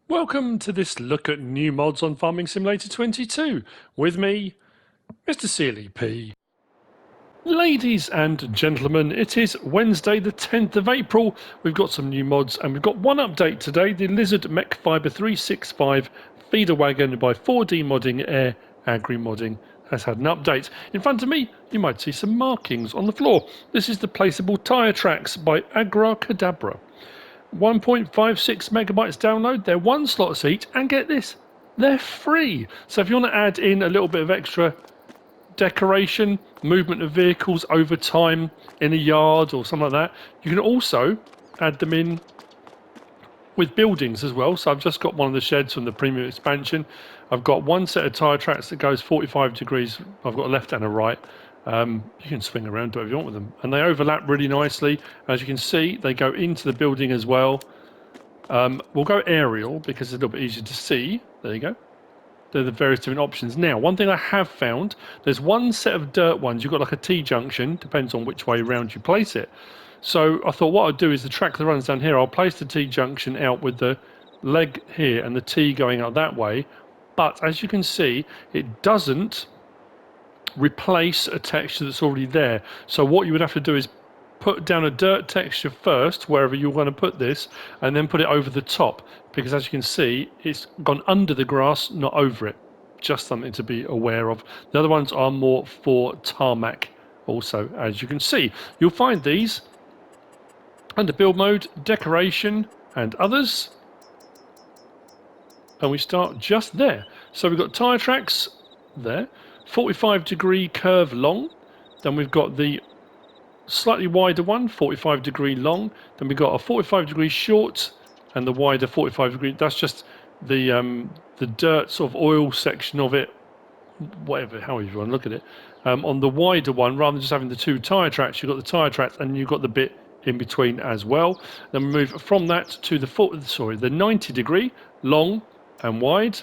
Welcome to this look at new mods on Farming Simulator 22 with me, MrSealyp. Ladies and gentlemen, it is Wednesday the 10th of April. We've got some new mods and we've got one update today, the Lizard Mech Fiber 365 feeder wagon by 4D Modding Air Agri Modding has had an update. In front of me, you might see some markings on the floor. This is the Placeable tyre tracks by AgrarKadabra. 1.56 megabytes download, they're one slot each, and get this, they're free. So if you want to add in a little bit of extra decoration, movement of vehicles over time in a yard or something like that, you can also add them in with buildings as well. So I've just got one of the sheds from the premium expansion. I've got one set of tyre tracks that goes 45 degrees. I've got a left and a right. You can swing around, do whatever you want with them, and they overlap really nicely. As you can see, they go into the building as well. We'll go aerial because it's a little bit easier to see. There you go. They're the various different options. Now, one thing I have found, there's one set of dirt ones. You've got like a T-junction, depends on which way around you place it. So I thought what I'd do is the track that runs down here, I'll place the T-junction out with the leg here and the T going out that way. But as you can see, it doesn't replace a texture that's already there. So what you would have to do is put down a dirt texture first, wherever you're going to put this, and then put it over the top, because as you can see, it's gone under the grass, not over it. Just something to be aware of. The other ones are more for tarmac also, as you can see. You'll find these under build mode, decoration, and others. And we start just there. So we've got tyre tracks there, 45-degree curve long. Then we've got the slightly wider one, 45-degree long. Then we've got a 45-degree short and the wider 45-degree. That's just the dirt sort of oil section of it, whatever, however you want to look at it. On the wider one, rather than just having the two tyre tracks, you've got the tyre tracks and you've got the bit in between as well. Then we move from that to the 90-degree long and wide.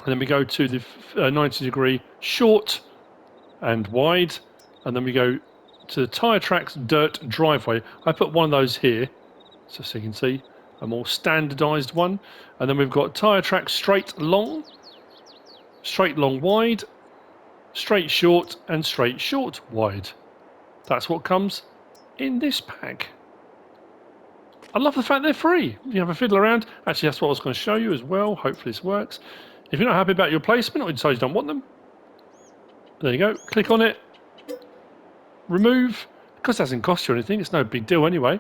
And then we go to the 90-degree short and wide. And then we go to the tyre tracks dirt driveway. I put one of those here, so you can see a more standardised one. And then we've got tyre tracks straight long wide, straight short, and straight short wide. That's what comes in this pack. I love the fact they're free. You have a fiddle around. Actually, that's what I was going to show you as well. Hopefully this works. If you're not happy about your placement or you decide you don't want them, there you go. Click on it. Remove. Because it doesn't cost you anything. It's no big deal anyway.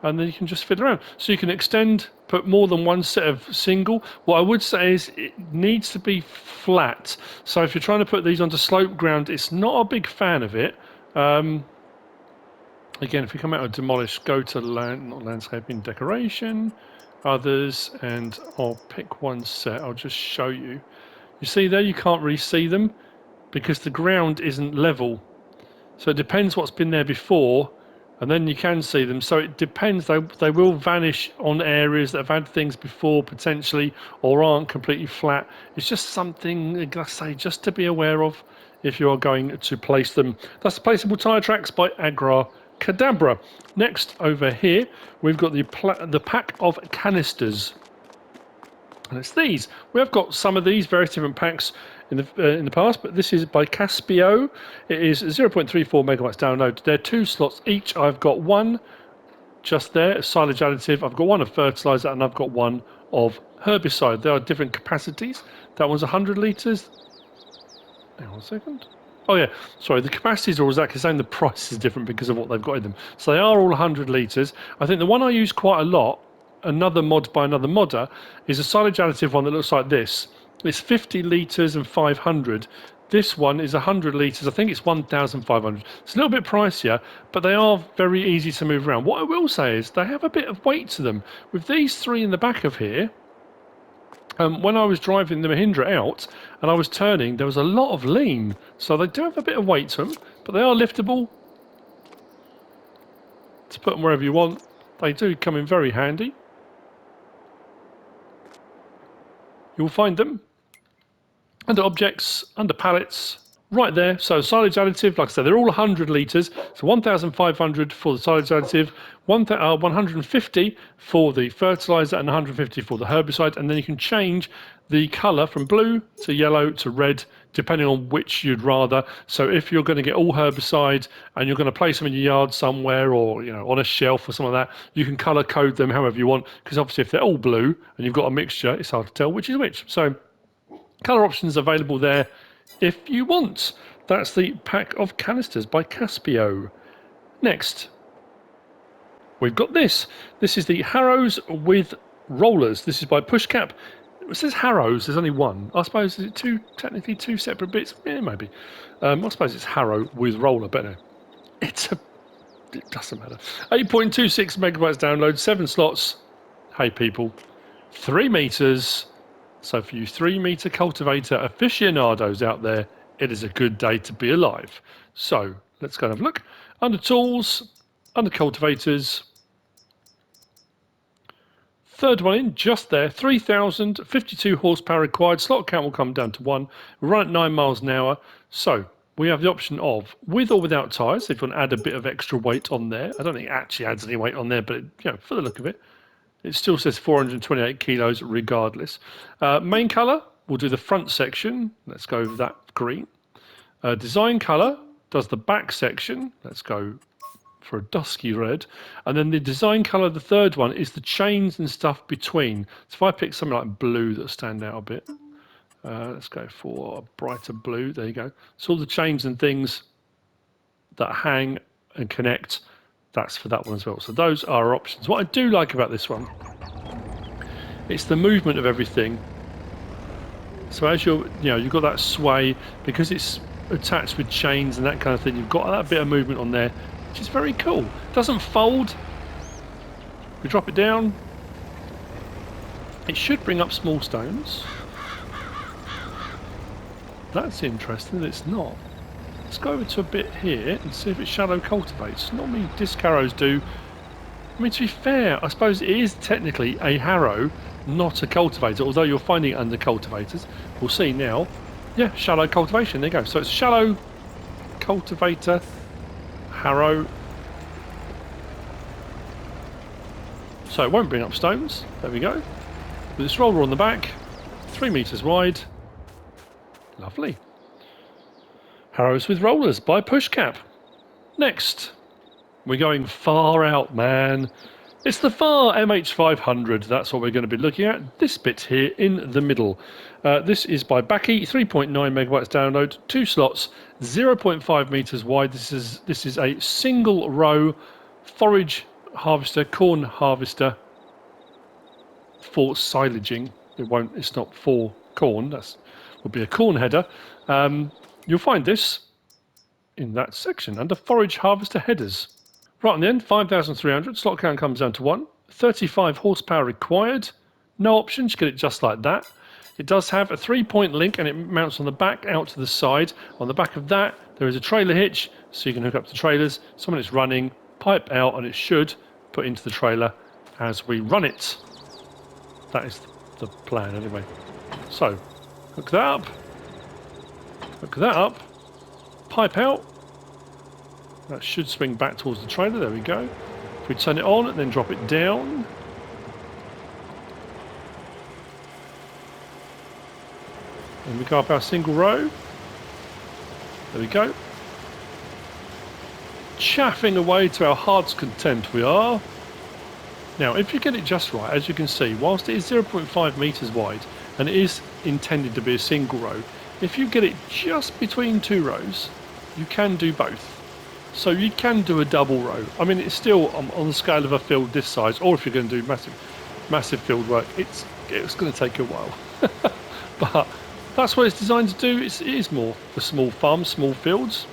And then you can just fiddle around. So you can extend, put more than one set of single. What I would say is it needs to be flat. So if you're trying to put these onto slope ground, it's not a big fan of it. Again, if we come out of demolish, go to not landscaping, decoration, others, and I'll pick one set. I'll just show you. You see there, you can't really see them because the ground isn't level. So it depends what's been there before, and then you can see them. So it depends. They will vanish on areas that have had things before potentially, or aren't completely flat. It's just something, like I say, just to be aware of if you are going to place them. That's the Placeable tyre tracks by AgrarKadabra. Next over here, we've got the pack of canisters. And it's these. We have got some of these various different packs in the past, but this is by Kacpeo. It is 0.34 megabytes download. They're 2 slots each. I've got one just there, a silage additive. I've got one of fertilizer, and I've got one of herbicide. There are different capacities. That one's 100 litres. Hang on a second. Oh yeah, sorry, the capacities are all exactly the same, the price is different because of what they've got in them. So they are all 100 litres. I think the one I use quite a lot, another mod by another modder, is a silage additive one that looks like this. It's 50 litres and 500. This one is 100 litres, I think it's 1,500. It's a little bit pricier, but they are very easy to move around. What I will say is they have a bit of weight to them. With these three in the back of here, when I was driving the Mahindra out and I was turning, there was a lot of lean. So they do have a bit of weight to them, but they are liftable. To put them wherever you want, they do come in very handy. You'll find them under objects, under pallets, right there. So silage additive, like I said, they're all 100 litres. So 1,500 for the silage additive, 150 for the fertiliser, and 150 for the herbicide. And then you can change the colour from blue to yellow to red, depending on which you'd rather. So if you're going to get all herbicide and you're going to place them in your yard somewhere, or on a shelf or something like that, you can colour code them however you want. Because obviously, if they're all blue and you've got a mixture, it's hard to tell which is which. So colour options available there if you want. That's the pack of canisters by Cacpeo. Next, we've got this. This is the Harrows with rollers. This is by Puszkap. It says Harrows, there's only one. I suppose, is it technically two separate bits? Yeah, maybe. I suppose it's Harrow with roller, but no. It doesn't matter. 8.26 megabytes download, 7 slots. Hey people, 3 meters. So for you 3-meter cultivator aficionados out there, it is a good day to be alive. So let's go and have a look. Under tools, under cultivators, third one in, just there, 3,052 horsepower required. Slot count will come down to 1. We run at 9 miles an hour. So we have the option of with or without tyres. If you want to add a bit of extra weight on there. I don't think it actually adds any weight on there, but for the look of it, it still says 428 kilos regardless. Main colour, we'll do the front section. Let's go with that green. Design colour does the back section. Let's go for a dusky red. And then the design colour, the third one, is the chains and stuff between. So if I pick something like blue that stand out a bit, let's go for a brighter blue. There you go. So all the chains and things that hang and connect, that's for that one as well. So those are our options. What I do like about this one, it's the movement of everything. So as you've got that sway, because it's attached with chains and that kind of thing, you've got that bit of movement on there, which is very cool. It doesn't fold. We drop it down. It should bring up small stones. That's interesting that it's not. Let's go over to a bit here and see if it shallow cultivates. Normally disc harrows do. I mean, to be fair, I suppose it is technically a harrow, not a cultivator, although you're finding it under cultivators. We'll see now. Yeah, shallow cultivation, there you go. So it's shallow cultivator, harrow. So it won't bring up stones. There we go. With this roller on the back, 3 meters wide. Lovely. Harrows with rollers by Puszkap. Next, we're going far out, man. It's the Fahr MH500. That's what we're going to be looking at. This bit here in the middle. This is by Baki, 3.9 megabytes download, 2 slots, 0.5 meters wide. This is a single row forage harvester, corn harvester for silaging. It's not for corn. That would be a corn header. You'll find this in that section under forage harvester headers. Right on the end, 5,300. Slot count comes down to 1. 35 horsepower required. No options, you get it just like that. It does have a 3-point link and it mounts on the back out to the side. On the back of that, there is a trailer hitch, so you can hook up the trailers. So when it's running, pipe out, and it should put into the trailer as we run it. That is the plan anyway. So, hook that up. Hook that up, pipe out, that should swing back towards the trailer, there we go. If we turn it on and then drop it down, and we go up our single row, there we go. Chaffing away to our heart's content we are. Now if you get it just right, as you can see, whilst it is 0.5 meters wide and it is intended to be a single row, if you get it just between 2 rows, you can do both. So you can do a double row. I mean, it's still on the scale of a field this size, or if you're going to do massive field work, it's going to take you a while. But that's what it's designed to do. It is more for small farms, small fields.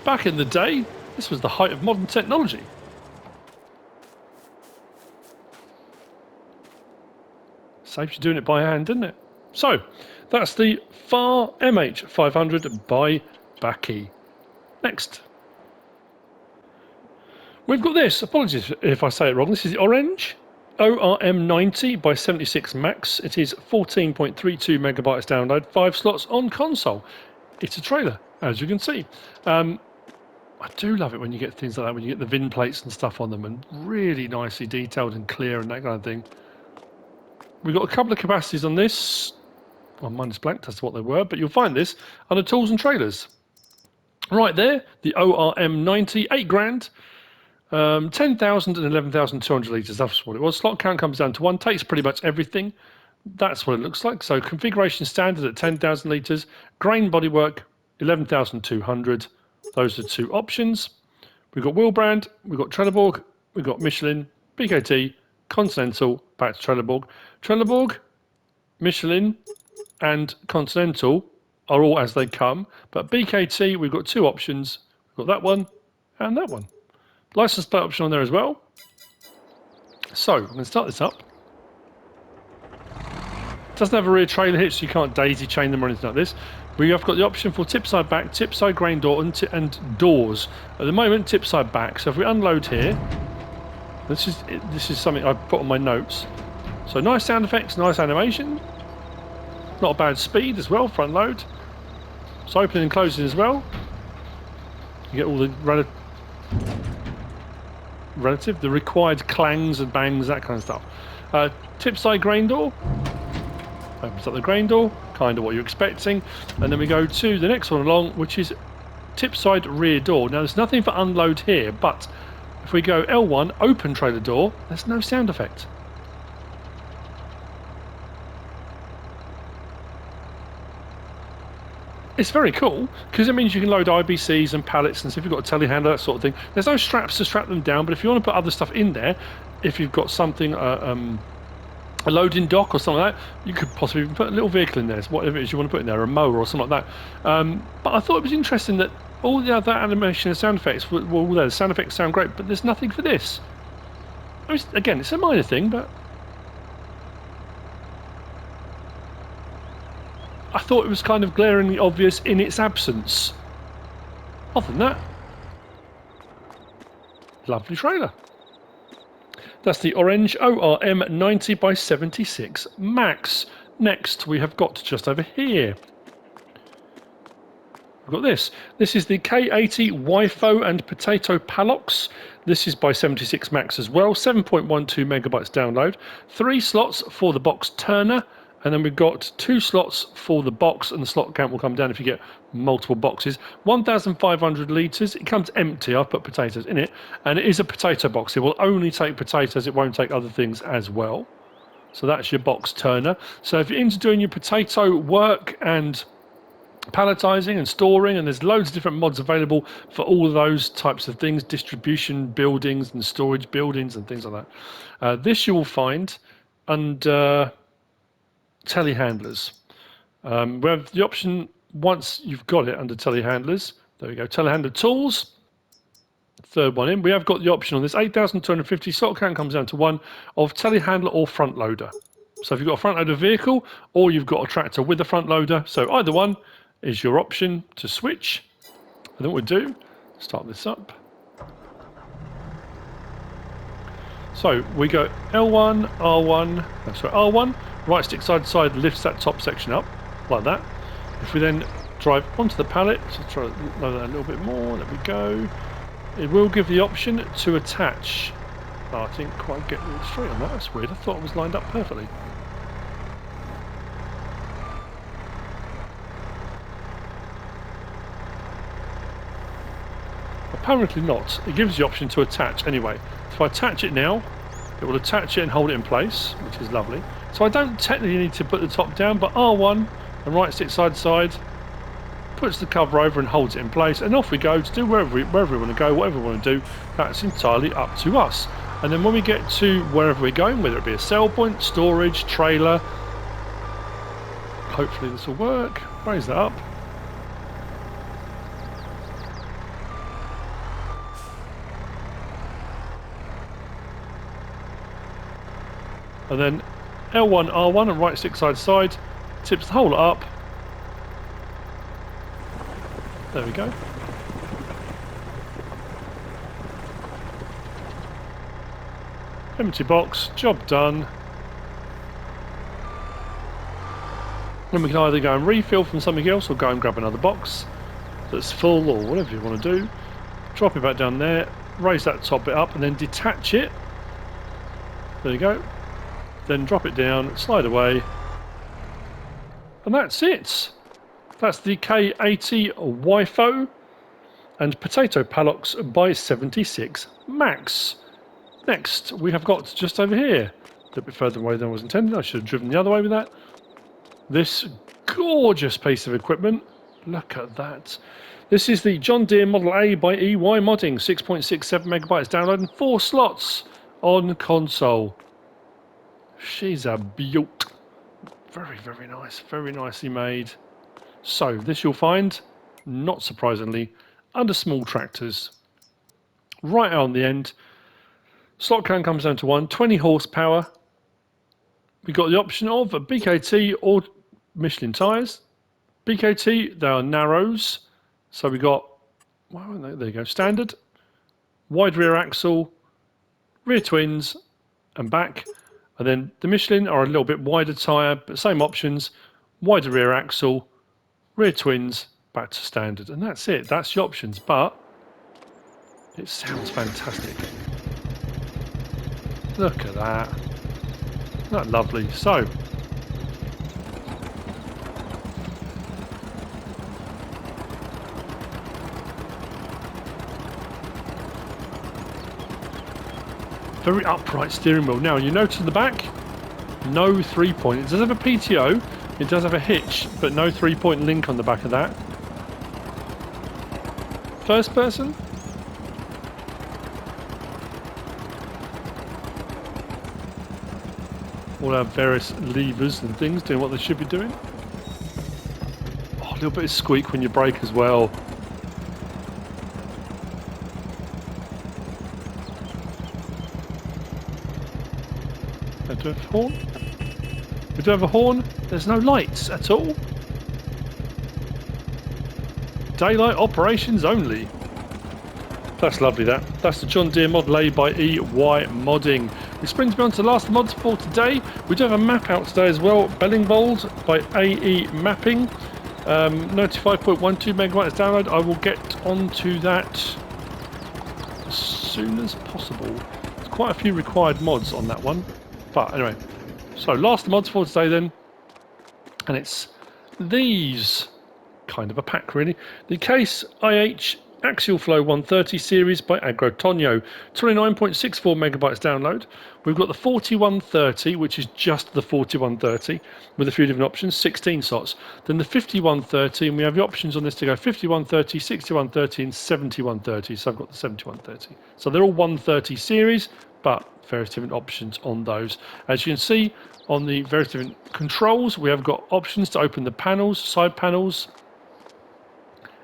Back in the day, this was the height of modern technology. Saves you doing it by hand, didn't it? So, that's the Fahr MH500 by Baki. Next. We've got this. Apologies if I say it wrong. This is the Orenge ORM90 by 76 max. It is 14.32 megabytes download, 5 slots on console. It's a trailer, as you can see. I do love it when you get things like that, when you get the VIN plates and stuff on them, and really nicely detailed and clear and that kind of thing. We've got a couple of capacities on this. Well, mine is blank as to what they were, but you'll find this under tools and trailers. Right there, the ORM90, 8 grand, 10,000 and 11,200 litres. That's what it was. Slot count comes down to 1, takes pretty much everything. That's what it looks like. So configuration standard at 10,000 litres, grain bodywork 11,200. Those are 2 options. We've got wheel brand, we've got Trelleborg, we've got Michelin, BKT, Continental, back to Trelleborg. Trelleborg, Michelin and Continental are all as they come, but BKT, we've got 2 options. We've got that one and that one. License plate option on there as well. So I'm going to start this up. It doesn't have a rear trailer hitch, so you can't daisy chain them or anything like this. We have got the option for tip side back, tip side grain door and doors. At the moment, tip side back. So if we unload here, this is something I put on my notes. So nice sound effects, nice animation. Not a bad speed as well, front load. It's opening and closing as well. You get all the the required clangs and bangs, that kind of stuff. Tip side grain door. Opens up the grain door, kind of what you're expecting. And then we go to the next one along, which is tip side rear door. Now there's nothing for unload here, but if we go L1, open trailer door, there's no sound effect. It's very cool, because it means you can load IBCs and pallets, and so if you've got a telehandler, that sort of thing. There's no straps to strap them down, but if you want to put other stuff in there, if you've got something, a loading dock or something like that, you could possibly even put a little vehicle in there, whatever it is you want to put in there, a mower or something like that. But I thought it was interesting that all the other animation and sound effects were all there. The sound effects sound great, but there's nothing for this. I mean, again, it's a minor thing, but I thought it was kind of glaringly obvious in its absence. Other than that, lovely trailer. That's the Orenge ORM90 by 76 Max. Next, we have got just over here. We've got this. This is the K80 WIFO and Potato Palox. This is by 76 Max as well. 7.12 megabytes download. 3 slots for the box turner. And then we've got 2 slots for the box, and the slot count will come down if you get multiple boxes. 1,500 litres. It comes empty. I've put potatoes in it. And it is a potato box. It will only take potatoes. It won't take other things as well. So that's your box turner. So if you're into doing your potato work and palletizing and storing, and there's loads of different mods available for all of those types of things, distribution buildings and storage buildings and things like that. This you will find under telehandlers. We have the option, once you've got it under telehandlers, there we go, telehandler tools, third one in, we have got the option on this 8,250 slot count comes down to 1 of telehandler or front loader. So if you've got a front loader vehicle or you've got a tractor with a front loader, so either one is your option to switch. And then what we do, start this up. So we go L1, R1, sorry, R1, right stick side to side lifts that top section up, like that. If we then drive onto the pallet, so try to lower that a little bit more, there we go. It will give the option to attach. Oh, I didn't quite get straight on that, that's weird. I thought it was lined up perfectly. Apparently not. It gives the option to attach anyway. If I attach it now, it will attach it and hold it in place, which is lovely. So I don't technically need to put the top down, but R1 and right stick side to side puts the cover over and holds it in place, and off we go to do wherever we want to go, whatever we want to do. That's entirely up to us. And then when we get to wherever we're going, whether it be a sell point, storage, trailer, hopefully this will work. Raise that up. And then L1, R1 and right stick side to side, tips the whole lot up. There we go. Empty box, job done. Then we can either go and refill from something else or go and grab another box that's full or whatever you want to do. Drop it back down there, raise that top bit up and then detach it. There you go. Then drop it down, slide away. And that's it. That's the K80 WIFO and potato Palox by 76 Max. Next, we have got just over here, a little bit further away than I was intended. I should have driven the other way with that. This gorgeous piece of equipment. Look at that. This is the John Deere Model A by EY modding, 6.67 megabytes download and 4 slots on console. She's a beaut. Very, very nice. Very nicely made. So, this you'll find, not surprisingly, under small tractors. Right out on the end. Slot count comes down to 1, 20 horsepower. We've got the option of a BKT or Michelin tyres. BKT, they are narrows. So we got, well, there you go, standard, wide rear axle, rear twins, and back. And then the Michelin are a little bit wider tyre, but same options, wider rear axle, rear twins, back to standard. And that's it, that's the options, but it sounds fantastic. Look at that. Isn't that lovely? So, very upright steering wheel. Now, you notice in the back, no 3-point. It does have a PTO, it does have a hitch, but no 3-point link on the back of that. First person? All our various levers and things doing what they should be doing. Oh, a little bit of squeak when you brake as well. Do we have a horn? We do have a horn. There's no lights at all. Daylight operations only. That's lovely, that. That's the John Deere Model A by EY modding. Which brings me on to the last mods for today. We do have a map out today as well. Bellingwold by AE Mapping. 95.12 megabytes download. I will get onto that as soon as possible. There's quite a few required mods on that one. But anyway, so last mods for today then, and it's these, kind of a pack really. The Case IH Axial-Flow 130 series by Agro Tonho, 29.64 megabytes download. We've got the 4130, which is just the 4130 with a few different options, 16 slots. Then the 5130, and we have the options on this to go 5130, 6130 and 7130. So I've got the 7130. So they're all 130 series, but various different options on those. As you can see on the various different controls, we have got options to open the panels, side panels.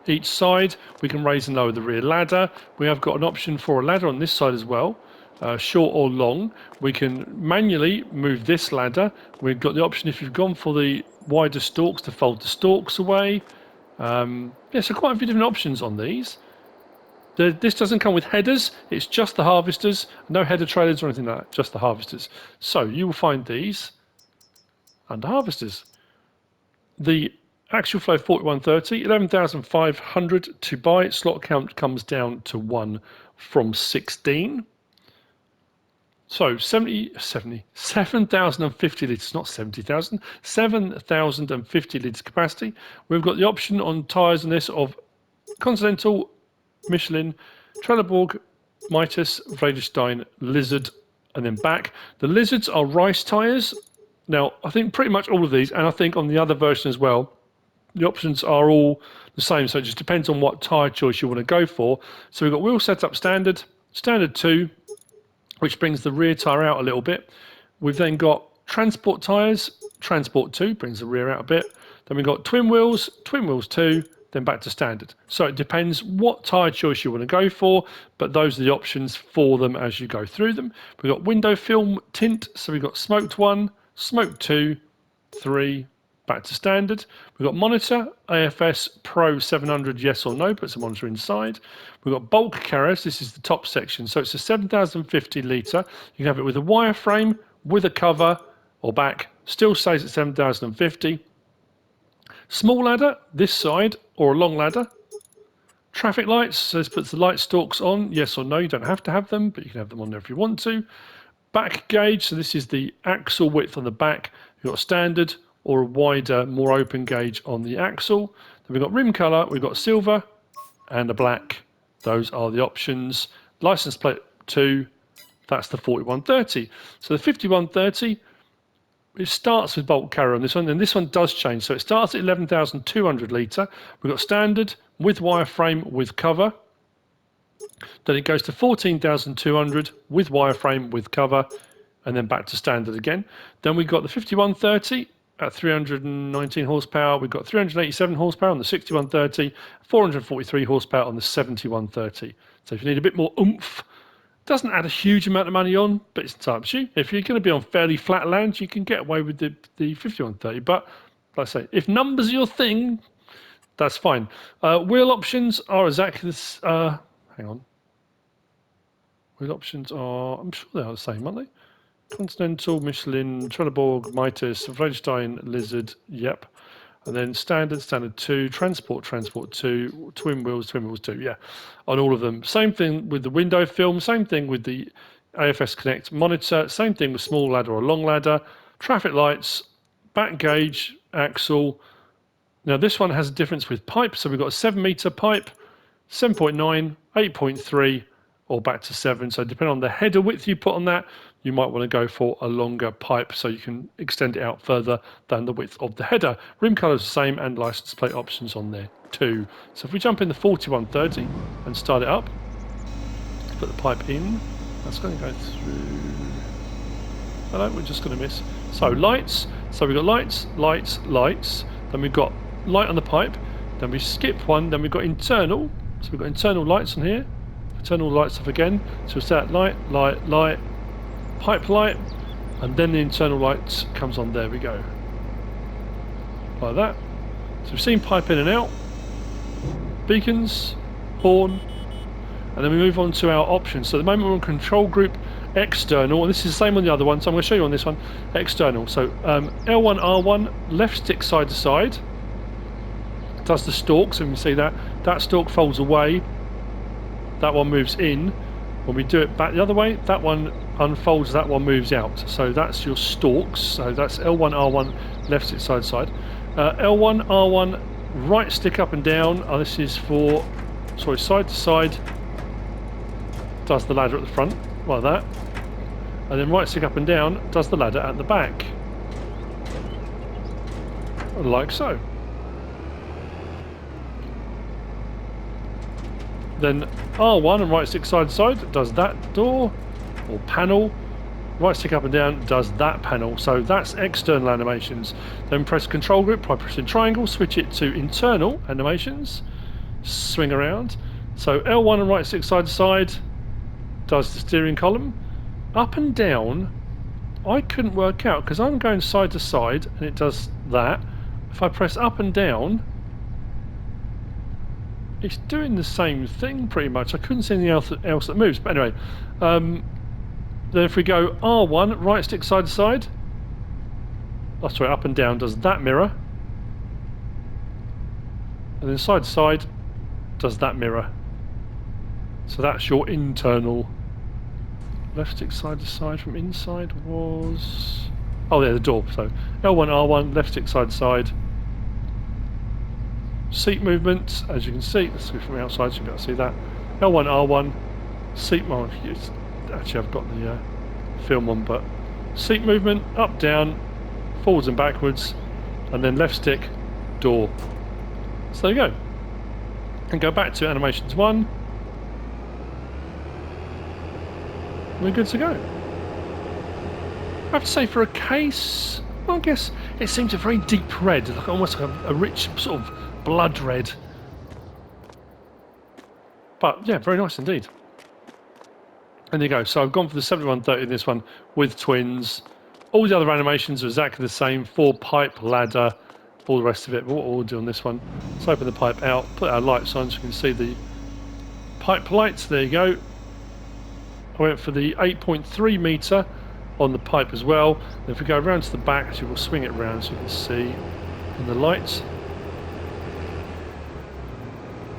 Each side we can raise and lower the rear ladder. We have got an option for a ladder on this side as well, short or long. We can manually move this ladder. We've got the option, if you've gone for the wider stalks, to fold the stalks away. Yeah, so quite a few different options on these. This doesn't come with headers, it's just the harvesters, no header trailers or anything like that, just the harvesters. So you will find these under harvesters. The Axial-Flow 4130, 11,500 to buy, slot count comes down to 1 from 16. So 7,050 litres, not 70,000, 7,050 litres capacity. We've got the option on tyres on this of Continental, Michelin, Trelleborg, Mitas, Vredestein, Lizard, and then back. The Lizards are rice tyres. Now, I think pretty much all of these, and I think on the other version as well, the options are all the same, so it just depends on what tyre choice you want to go for. So we've got wheel setup standard, standard 2, which brings the rear tyre out a little bit. We've then got transport tyres, transport 2, brings the rear out a bit. Then we've got twin wheels 2, then back to standard. So it depends what tyre choice you want to go for, but those are the options for them as you go through them. We've got window film tint, so we've got smoked 1, smoked 2, 3, back to standard. We've got monitor, AFS Pro 700, yes or no, puts the monitor inside. We've got bulk carriers, this is the top section. So it's a 7,050 litre. You can have it with a wireframe, with a cover or back, still stays at 7,050. Small ladder, this side, or a long ladder. Traffic lights, so this puts the light stalks on, yes or no, you don't have to have them, but you can have them on there if you want to. Back gauge, so this is the axle width on the back. You've got standard or a wider, more open gauge on the axle. Then we've got rim colour, we've got silver and a black. Those are the options. License plate 2, that's the 4130. So the 5130, it starts with bulk carrier on this one, and this one does change. So it starts at 11,200 litre. We've got standard with wireframe with cover. Then it goes to 14,200 with wireframe with cover, and then back to standard again. Then we've got the 5130 at 319 horsepower. We've got 387 horsepower on the 6130, 443 horsepower on the 7130. So if you need a bit more oomph, doesn't add a huge amount of money on, but it's entirely up to you. If you're going to be on fairly flat land, you can get away with the 5130. But like I say, if numbers are your thing, that's fine. Wheel options are exactly this. Hang on. Wheel options are, I'm sure they are the same, aren't they? Continental, Michelin, Trelleborg, Mitas, Vredestein, Lizard, yep. And then standard 2, transport 2, twin wheels 2, yeah. On all of them. Same thing with the window film, same thing with the AFS Connect monitor, same thing with small ladder or long ladder, traffic lights, back gauge, axle. Now this one has a difference with pipe, so we've got a 7 metre pipe, 7.9, 8.3, or back to 7. So depending on the header width you put on that, you might want to go for a longer pipe so you can extend it out further than the width of the header. Rim colour is the same and license plate options on there too. So if we jump in the 4130 and start it up, put the pipe in, that's going to go through. Hello, we're just going to miss. So lights, so we've got lights, lights, lights, then we've got light on the pipe, then we skip one, then we've got internal, so we've got internal lights on here, internal lights off again, so it's that light, light, light, pipe light, and then the internal lights comes on. There we go, like that. So we've seen pipe in and out, beacons, horn, and then we move on to our options. So at the moment we're on control group external, and this is the same on the other one, so I'm going to show you on this one, external. So L1, R1, left stick side to side, does the stalk, so we can see that stalk folds away, that one moves in. When we do it back the other way, that one unfolds, that one moves out. So that's your stalks. So that's L1, R1, left stick side to side. L1, R1, right stick up and down. This is for, sorry, side to side, does the ladder at the front, like that. And then right stick up and down, does the ladder at the back. Like so. Then R1 and right stick side to side does that door or panel. Right stick up and down does that panel. So that's external animations. Then press control group by pressing triangle, switch it to internal animations, swing around. So L1 and right stick side to side does the steering column. Up and down, I couldn't work out because I'm going side to side and it does that. If I press up and down, it's doing the same thing pretty much. I couldn't see anything else that moves. But anyway, then if we go R1, right stick side to side, oh sorry, up and down does that mirror. And then side to side does that mirror. So that's your internal. Left stick side to side from inside was, oh yeah, the door. So L1, R1, left stick side to side. Seat movement, as you can see, let's go from outside so you can see that. L1, R1, seat movement. Actually, I've got the film on, but seat movement, up, down, forwards and backwards, and then left stick, door. So there you go. And go back to animations 1. We're good to go. I have to say, for a case, well, I guess it seems a very deep red, like almost like a rich sort of blood red. But yeah, very nice indeed. And there you go. So I've gone for the 7130 in this one with twins. All the other animations are exactly the same for pipe, ladder, all the rest of it. But what we'll do on this one, let's open the pipe out, put our lights on so you can see the pipe lights. There you go. I went for the 8.3 metre on the pipe as well. And if we go around to the back, so we'll swing it around so you can see in the lights.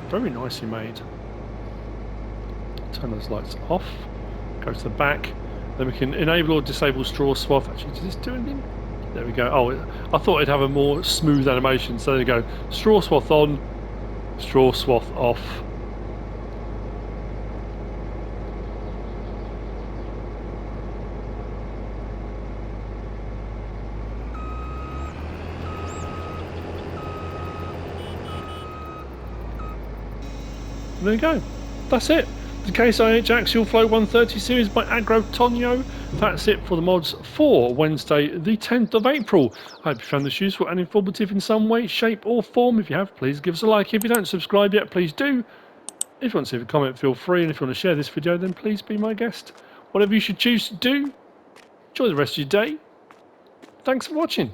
Very nicely made. Turn those lights off. Go to the back. Then we can enable or disable straw swath. Actually, does this do anything? There we go. Oh, I thought it'd have a more smooth animation. So there you go. Straw swath on, straw swath off. And there you go. That's it. The Case IH Axial-Flow 130 series by Agro Tonho. That's it for the mods for Wednesday the 10th of April. I hope you found this useful and informative in some way, shape or form. If you have, please give us a like. If you don't subscribe yet, please do. If you want to leave a comment, feel free. And if you want to share this video, then please be my guest. Whatever you should choose to do, enjoy the rest of your day. Thanks for watching.